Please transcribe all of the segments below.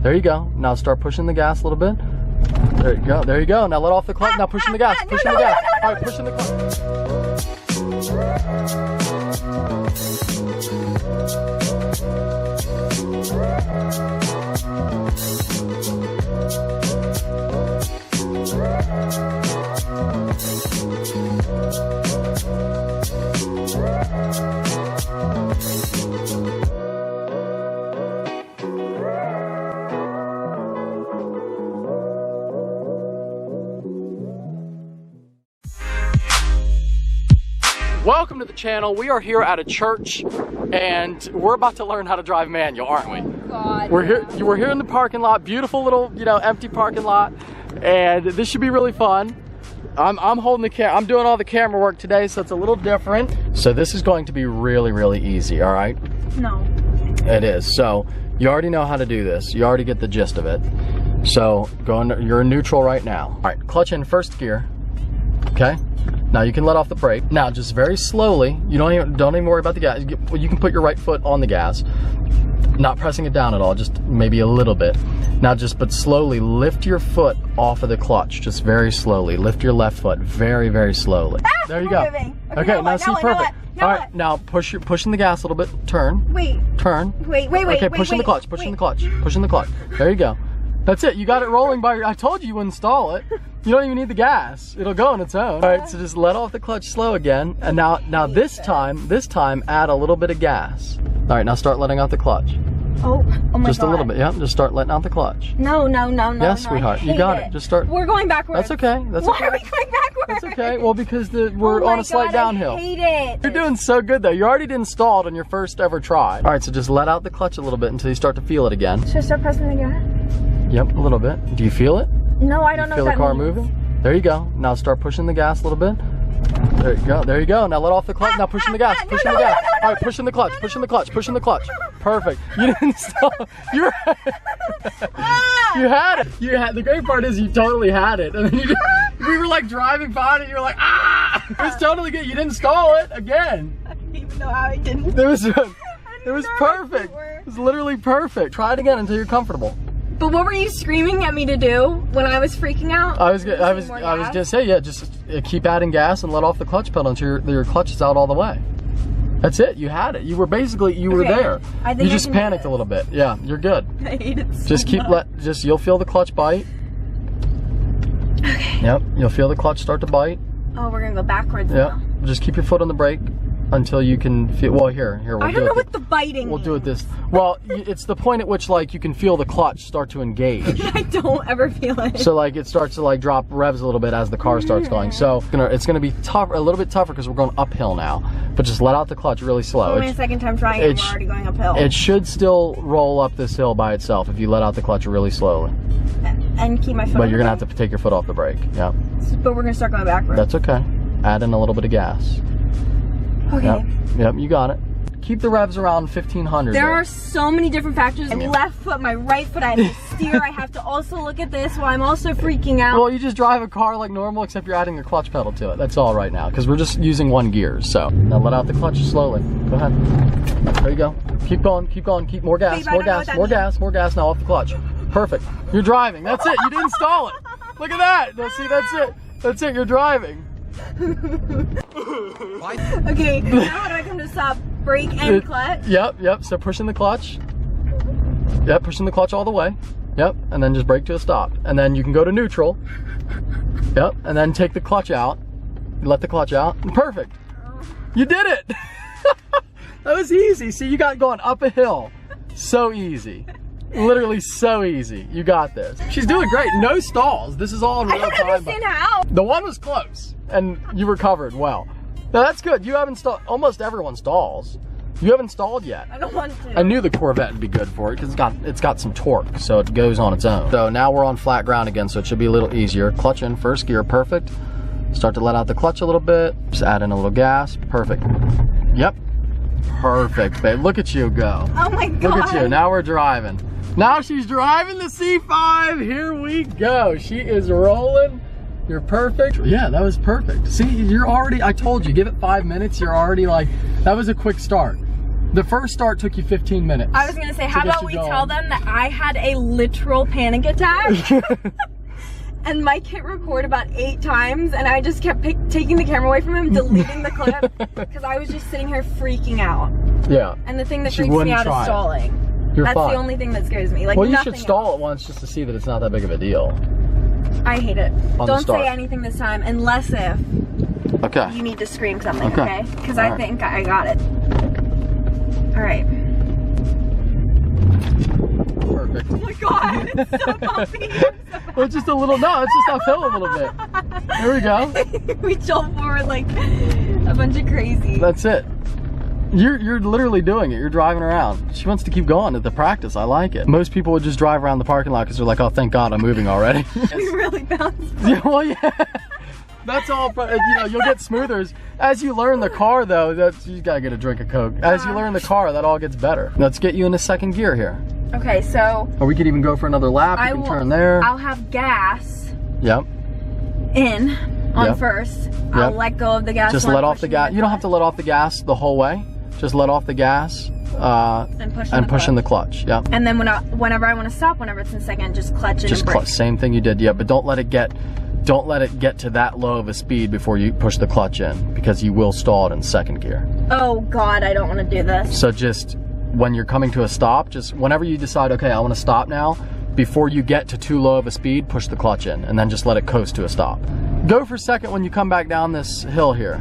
There you go. Now start pushing the gas a little bit. There you go. There you go. Now let off the clutch. Now pushing the gas. Pushing the gas. All right, pushing the Welcome to the channel. We are here at a church and we're about to learn how to drive manual, aren't we? God, we're here in the parking lot, beautiful little, empty parking lot, and this should be really fun. I'm holding the camera. I'm doing all the camera work today, so it's a little different. So this is going to be really, really easy, all right? No. It is. So you already know how to do this. You already get the gist of it. So you're in neutral right now. All right, clutch in first gear, okay? Now you can let off the brake. Now just very slowly, you don't even worry about the gas. You can put your right foot on the gas, not pressing it down at all, just maybe a little bit. Now but slowly lift your foot off of the clutch, just very slowly. Lift your left foot very, very slowly. Ah, there you go. Okay, now see, perfect. All right, now pushing the gas a little bit. Turn. Wait. Turn. Wait. Okay, pushing the clutch. Pushing the clutch. Pushing the clutch. There you go. That's it. You got it rolling by I told you would install it. You don't even need the gas. It'll go on its own. All right, so just let off the clutch slow again. And now this time add a little bit of gas. All right, now start letting out the clutch. Oh my God. Just a little bit, yeah. Just start letting out the clutch. No. Yes, sweetheart. You got it. Just start. We're going backwards. That's okay. That's okay. Why are we going backwards? That's okay. Well, because we're on a slight downhill. I hate it. You're doing so good though. You already installed on your first ever try. All right, so just let out the clutch a little bit until you start to feel it again. Should I start pressing the gas? Yep, a little bit. Do you feel it? No, I don't know. Feel the car moving? There you go. Now start pushing the gas a little bit. There you go. There you go. Now let off the clutch. Now pushing the gas. Pushing the gas. All right, pushing the clutch. Pushing the clutch. Pushing the clutch. Perfect. You didn't stop. You had it. You had. The great part is you totally had it. And then we were like driving by and you were like, ah! It was totally good. You didn't install it again. I don't even know how I didn't. It was perfect. It was literally perfect. Try it again until you're comfortable. But what were you screaming at me to do when I was freaking out? I was gonna say, yeah, just keep adding gas and let off the clutch pedal until your clutch is out all the way. That's it. You had it. You were there. I think you just panicked a little bit. Yeah, you're good. I hate it so just much. You'll feel the clutch bite. Okay. Yep, you'll feel the clutch start to bite. Oh, we're gonna go backwards now. Just keep your foot on the brake until you can feel. Well, here we'll I don't know what the biting We'll do it this. Well, it's the point at which like you can feel the clutch start to engage. I don't ever feel it. So like it starts to like drop revs a little bit as the car starts going. So it's gonna be tough, a little bit tougher because we're going uphill now. But just let out the clutch really slow. Only a second time trying and we're already going uphill. It should still roll up this hill by itself if you let out the clutch really slowly. And keep my foot. But you're gonna have to take your foot off the brake. Yeah. But we're gonna start going backwards. That's okay. Add in a little bit of gas. Okay. Yep, you got it. Keep the revs around 1500. There are so many different factors. My left foot, my right foot, I have to steer. I have to also look at this while I'm also freaking out. Well, you just drive a car like normal, except you're adding a clutch pedal to it. That's all right now, because we're just using one gear. So now let out the clutch slowly. Go ahead. There you go. Keep going, keep going, keep more gas, more gas, more gas, more gas. Now off the clutch. Perfect. You're driving. That's it. You didn't install it. Look at that. Now see, that's it. That's it. You're driving. Okay, now how do I come to stop? Brake and clutch? Yep. So pushing the clutch. Yep, pushing the clutch all the way. Yep, and then just brake to a stop. And then you can go to neutral. Yep, and then take the clutch out. Let the clutch out. Perfect. You did it. That was easy. See, you got going up a hill. So easy. Literally so easy. You got this. She's doing great. No stalls. This is all in real time. I don't understand how. The one was close, and you recovered well. Now that's good. You haven't installed. Almost everyone stalls. You haven't installed yet. I don't want to. I knew the Corvette would be good for it because it's got some torque, so it goes on its own. So now we're on flat ground again, so it should be a little easier. Clutch in first gear, perfect. Start to let out the clutch a little bit. Just add in a little gas, perfect. Yep, perfect, babe. Look at you go. Oh my God. Look at you. Now we're driving. Now she's driving the C5. Here we go. She is rolling. You're perfect. Yeah, that was perfect. See, you're already, I told you, give it 5 minutes. You're already like, that was a quick start. The first start took you 15 minutes. I was gonna say, how about we tell them that I had a literal panic attack? And Mike hit record about 8 times, and I just kept taking the camera away from him, deleting the clip, because I was just sitting here freaking out. Yeah. And the thing that freaks me out is stalling. That's fine. The only thing that scares me. Like, well, you should stall it once just to see that it's not that big of a deal. I hate it. Don't say anything this time, unless if you need to scream something, okay? Because I think I got it. All right. Perfect. Oh my God, it's so bumpy. Well, just a little, no, it's just uphill a little bit. There we go. We jump forward like a bunch of crazy. That's it. You're literally doing it. You're driving around. She wants to keep going at the practice. I like it. Most people would just drive around the parking lot because they're like, oh, thank God I'm moving already. We really bounced. Yeah, well, yeah. That's all, you know, you'll get smoother. As you learn the car though, you gotta get a drink of Coke. As you learn the car, that all gets better. Let's get you into second gear here. Okay, so. Or we could even go for another lap. You can turn there. I'll have gas. Yep. In on first. I'll let go of the gas. Just let off the gas. You don't have to let off the gas the whole way. Just let off the gas and push in the clutch. Yeah. And then whenever I want to stop, whenever it's in second, just clutch it. Just clutch. Same thing you did. Yeah, but don't let it get to that low of a speed before you push the clutch in, because you will stall it in second gear. Oh God, I don't want to do this. So just when you're coming to a stop, just whenever you decide, okay, I want to stop now, before you get to too low of a speed, push the clutch in, and then just let it coast to a stop. Go for second when you come back down this hill here.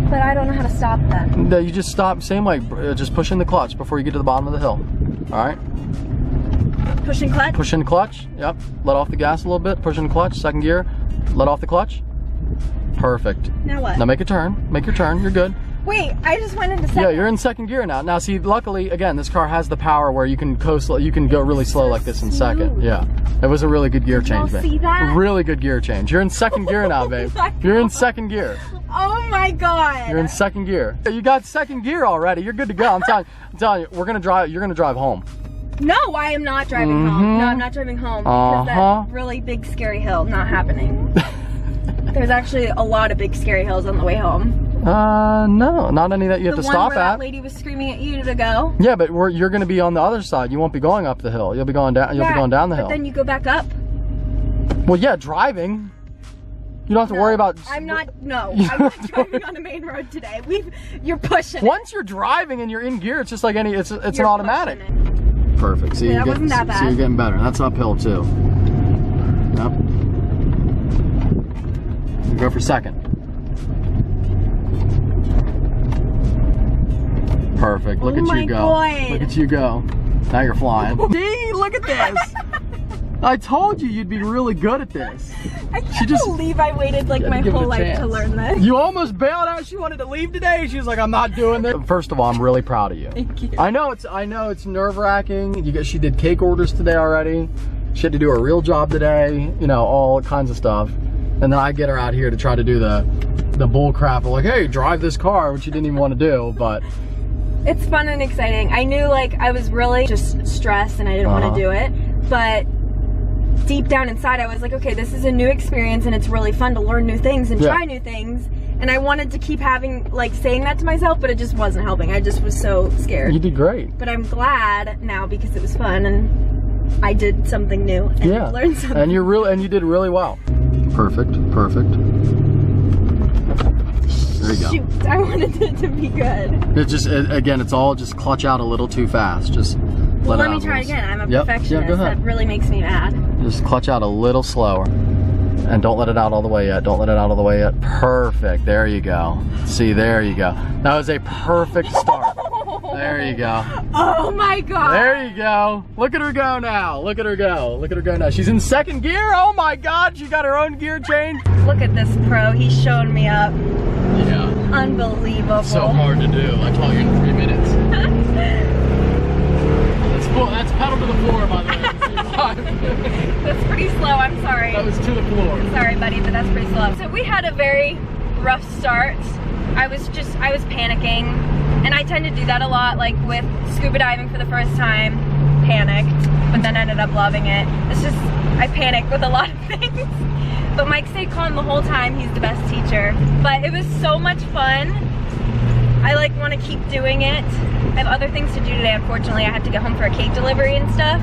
But I don't know how to stop then. No, you just stop, same way, just push in the clutch before you get to the bottom of the hill. All right? Push in clutch? Push in clutch, yep. Let off the gas a little bit, push in clutch, second gear, let off the clutch. Perfect. Now what? Now make your turn, you're good. Wait, I just went into second. Yeah, you're in second gear now. Now see, luckily, again, this car has the power where you can coast, you can go really slow like this in second. Yeah, it was a really good gear change, babe. See that? Really good gear change. You're in second gear now, babe. You're in second gear. Oh my God. You're in second gear. You got second gear already. You're good to go. I'm telling you, you're gonna drive home. No, I am not driving home. No, I'm not driving home because that really big scary hill, not happening. There's actually a lot of big scary hills on the way home. No, not any that you have to stop at. That lady was screaming at you to go. Yeah, but you're going to be on the other side. You won't be going up the hill. You'll be going down. You'll be going down the hill. But then you go back up. Well, yeah, driving. You don't have to worry about. I'm not driving on a main road today. You're pushing. Once you're driving and you're in gear, it's just like any. It's an automatic. Perfect. See, that wasn't that bad. So you're getting better. That's uphill too. Yep. You go for second. Perfect. Look at you go. God. Look at you go. Now you're flying. See, look at this. I told you you'd be really good at this. I can't believe I waited like my whole life to learn this. You almost bailed out. She wanted to leave today. She was like, I'm not doing this. First of all, I'm really proud of you. Thank you. I know it's nerve-wracking. She did cake orders today already. She had to do a real job today. You know, all kinds of stuff. And then I get her out here to try to do the bull crap of like, hey, drive this car, which she didn't even want to do, but. It's fun and exciting. I knew like I was really just stressed and I didn't want to do it, but deep down inside I was like, okay, this is a new experience and it's really fun to learn new things and try new things. And I wanted to keep saying that to myself, but it just wasn't helping. I just was so scared. You did great. But I'm glad now because it was fun and I did something new and learned something. And you did really well. Perfect. There you go. Shoot, I wanted it to be good. Again, it's all just clutch out a little too fast. Just let me try again. I'm a perfectionist. Go ahead. That really makes me mad. Just clutch out a little slower. And don't let it out all the way yet. Don't let it out all the way yet. Perfect. There you go. See, there you go. That was a perfect start. There you go. Oh my God. There you go. Look at her go now. Look at her go. Look at her go now. She's in second gear. Oh my God. She got her own gear change. Look at this pro. He's showing me up. Yeah. Unbelievable. So hard to do. I taught you in 3 minutes. That's pedal to the floor, by the way. That's pretty slow. I'm sorry. That was to the floor. Sorry, buddy, but that's pretty slow. So we had a very rough start. I was panicking, and I tend to do that a lot, like with scuba diving for the first time, panicked, but then ended up loving it. It's just, I panic with a lot of things. But Mike stayed calm the whole time. He's the best teacher. But it was so much fun. I like want to keep doing it. I have other things to do today. Unfortunately, I had to get home for a cake delivery and stuff.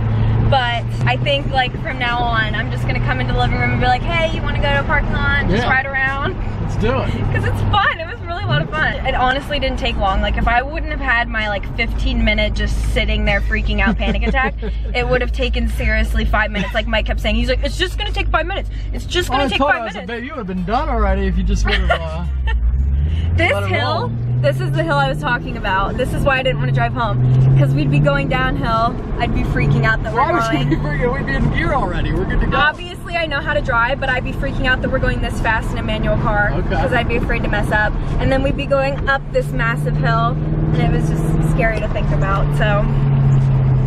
But I think like from now on, I'm just gonna come into the living room and be like, hey, you want to go to a parking lot and just ride around? Let's do it. Because it's fun. It was really a lot of fun. It honestly didn't take long. Like if I wouldn't have had my like 15-minute just sitting there freaking out panic attack, it would have taken seriously 5 minutes. Like Mike kept saying, he's like, it's just gonna take 5 minutes. It's just gonna take 5 minutes. I said, babe, you would have been done already if you just would have. This hill, this is the hill I was talking about. This is why I didn't want to drive home. Because we'd be going downhill. I'd be freaking out that we're going. We'd be in gear already. We're good to go. Obviously, I know how to drive, but I'd be freaking out that we're going this fast in a manual car. Because I'd be afraid to mess up. And then we'd be going up this massive hill. And it was just scary to think about. So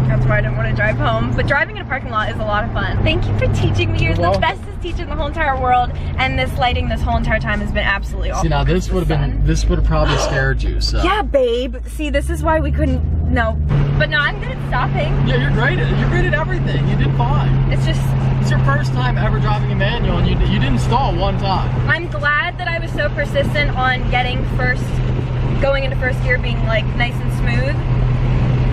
that's why I didn't want to drive home. But driving in a parking lot is a lot of fun. Thank you for teaching me. You're the bestest teacher in the whole entire world. And this lighting this whole entire time has been absolutely awesome. See, now this would have probably scared you. So. Yeah, babe. See, this is why we couldn't. No. But no, I'm good at stopping. Yeah, you're great at everything. You did fine. It's just. It's your first time ever driving a manual, and you didn't stall one time. I'm glad that I was so persistent on going into first gear, being like nice and smooth.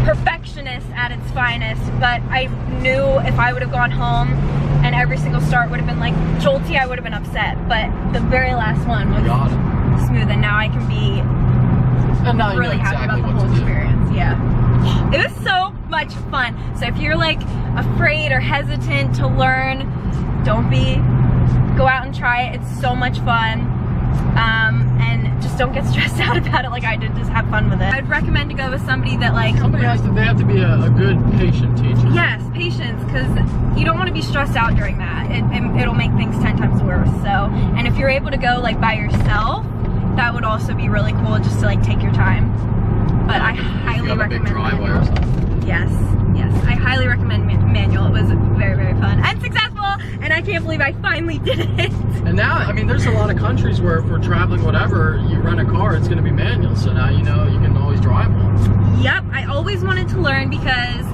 Perfectionist at its finest, but I knew if I would have gone home and every single start would have been like jolty, I would have been upset. But the very last one was smooth, and now I can be really happy about the whole experience. Yeah, it was so much fun. So if you're like afraid or hesitant to learn, go out and try it. It's so much fun. And just don't get stressed out about it like I did. Just have fun with it. I'd recommend to go with somebody that like they have to be a good patient teacher. Yes, patience, because you don't want to be stressed out during that. It'll make things 10 times worse. So, and if you're able to go like by yourself, that would also be really cool, just to like take your time. But I highly recommend manual. Yes, I highly recommend manual. It was very, very fun and successful, and I can't believe I finally did it. And now, I mean, there's a lot of countries where if we're traveling, whatever, you rent a car, it's going to be manual. So now you know you can always drive one. Yep, I always wanted to learn because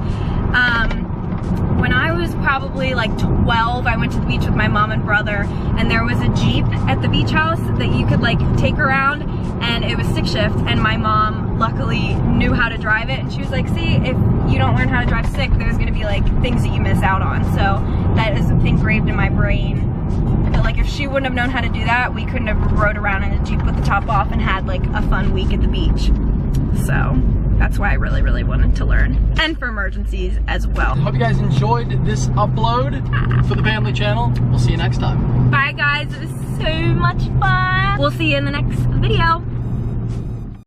when I was probably like 12, I went to the beach with my mom and brother, and there was a Jeep at the beach house that you could like take around, and it was stick shift, and my mom luckily knew how to drive it, and she was like, see, if you don't learn how to drive stick, there's gonna be like things that you miss out on. So that is engraved in my brain. Like if she wouldn't have known how to do that, we couldn't have rode around in a Jeep with the top off and had like a fun week at the beach. So that's why I really, really wanted to learn. And for emergencies as well. Hope you guys enjoyed this upload for the family channel. We'll see you next time. Bye guys, it was so much fun. We'll see you in the next video.